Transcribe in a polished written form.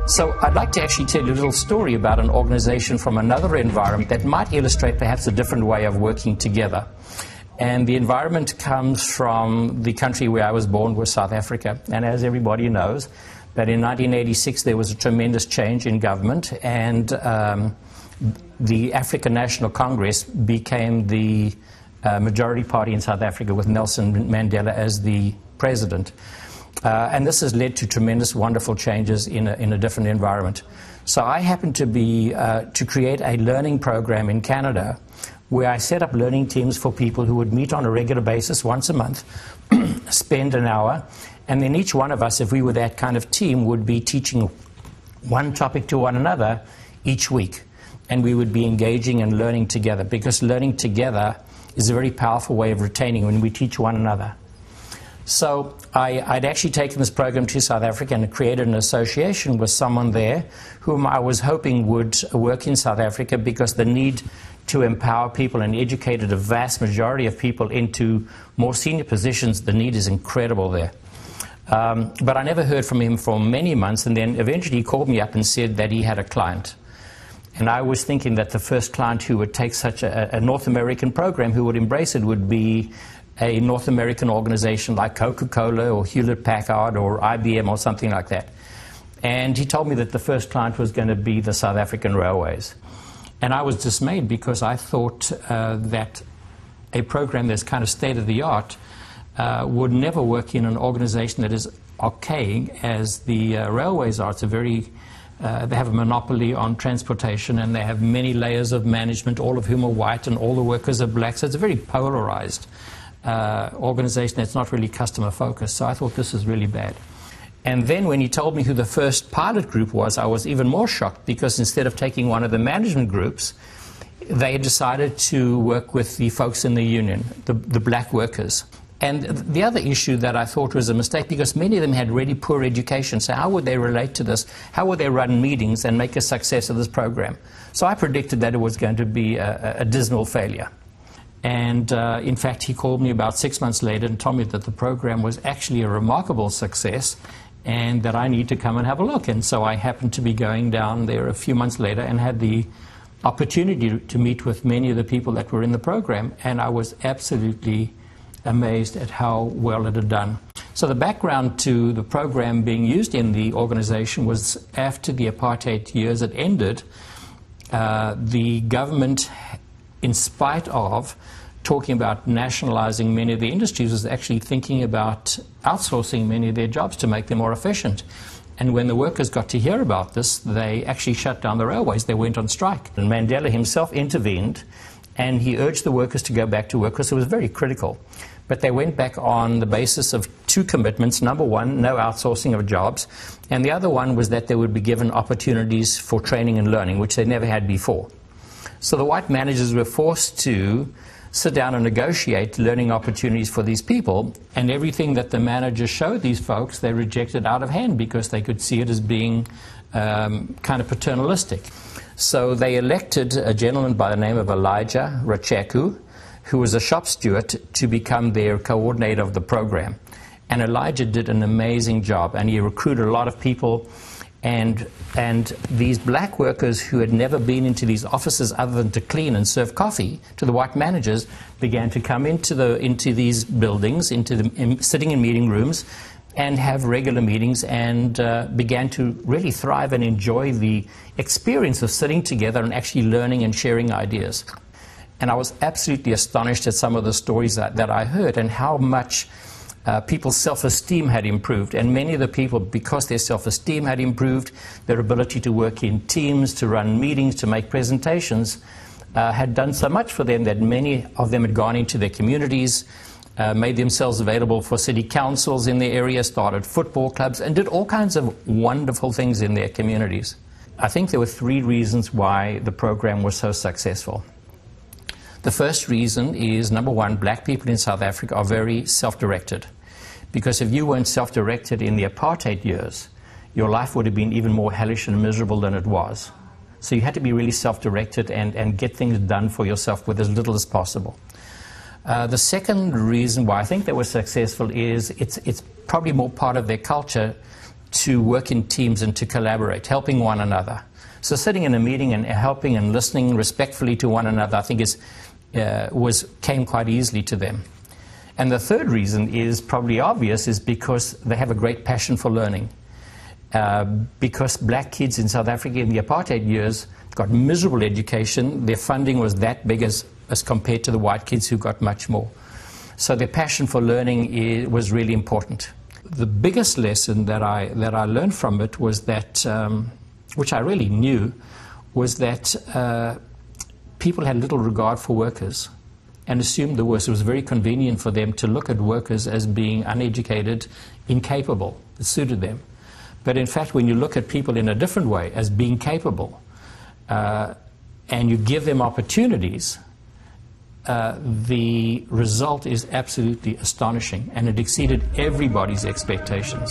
So I'd like to actually tell you a little story about an organization from another environment that might illustrate perhaps a different way of working together. And the environment comes from the country where I was born, was South Africa. And as everybody knows, that in 1986 there was a tremendous change in government, and the African National Congress became the majority party in South Africa with Nelson Mandela as the president. And this has led to tremendous, wonderful changes in a different environment. So I happened to be to create a learning program in Canada where I set up learning teams for people who would meet on a regular basis once a month, spend an hour, and then each one of us, if we were that kind of team, would be teaching one topic to one another each week. And we would be engaging and learning together, because learning together is a very powerful way of retaining when we teach one another. So I'd actually taken this program to South Africa and created an association with someone there whom I was hoping would work in South Africa, because the need to empower people and educated a vast majority of people into more senior positions, the need is incredible there. But I never heard from him for many months, and then eventually he called me up and said that he had a client. And I was thinking that the first client who would take such a North American program, who would embrace it, would be a North American organization like Coca-Cola or Hewlett-Packard or IBM or something like that. And he told me that the first client was going to be the South African Railways. And I was dismayed, because I thought that a program that's kind of state-of-the-art would never work in an organization that is archaic as the railways are. It's a very they have a monopoly on transportation, and they have many layers of management, all of whom are white, and all the workers are black. So it's a very polarized organization that's not really customer focused. So I thought this is really bad. And then when he told me who the first pilot group was, I was even more shocked, because instead of taking one of the management groups, they had decided to work with the folks in the union, the black workers. And the other issue that I thought was a mistake, because many of them had really poor education, so how would they relate to this? How would they run meetings and make a success of this program? So I predicted that it was going to be a dismal failure. And in fact, he called me about 6 months later and told me that the program was actually a remarkable success, and that I need to come and have a look. And so I happened to be going down there a few months later and had the opportunity to meet with many of the people that were in the program, and I was absolutely amazed at how well it had done. So the background to the program being used in the organization was, after the apartheid years had ended, the government, in spite of talking about nationalizing many of the industries, was actually thinking about outsourcing many of their jobs to make them more efficient. And when the workers got to hear about this, they actually shut down the railways. They went on strike. And Mandela himself intervened, and he urged the workers to go back to work, because it was very critical. But they went back on the basis of two commitments. Number one, no outsourcing of jobs. And the other one was that they would be given opportunities for training and learning, which they never had before. So the white managers were forced to sit down and negotiate learning opportunities for these people, and everything that the managers showed these folks, they rejected out of hand, because they could see it as being kind of paternalistic. So they elected a gentleman by the name of Elijah Racheku, who was a shop steward, to become their coordinator of the program. And Elijah did an amazing job, and he recruited a lot of people. And these black workers who had never been into these offices other than to clean and serve coffee to the white managers began to come into these buildings, sitting in meeting rooms, and have regular meetings, and began to really thrive and enjoy the experience of sitting together and actually learning and sharing ideas. And I was absolutely astonished at some of the stories that I heard, and how much people's self-esteem had improved. And many of the people, because their self-esteem had improved, their ability to work in teams, to run meetings, to make presentations, had done so much for them that many of them had gone into their communities, made themselves available for city councils in their area, started football clubs, and did all kinds of wonderful things in their communities. I think there were three reasons why the program was so successful. The first reason is, number one, black people in South Africa are very self-directed. Because if you weren't self-directed in the apartheid years, your life would have been even more hellish and miserable than it was. So you had to be really self-directed and get things done for yourself with as little as possible. The second reason why I think they were successful is it's probably more part of their culture to work in teams and to collaborate, helping one another. So sitting in a meeting and helping and listening respectfully to one another, I think came quite easily to them. And the third reason is probably obvious, is because they have a great passion for learning. Because black kids in South Africa in the apartheid years got miserable education, their funding was that big as compared to the white kids who got much more. So their passion for learning was really important. The biggest lesson that I learned from it was that, which I really knew, was that people had little regard for workers and assumed the worst. It was very convenient for them to look at workers as being uneducated, incapable. It suited them. But in fact, when you look at people in a different way, as being capable, and you give them opportunities, the result is absolutely astonishing, and it exceeded everybody's expectations.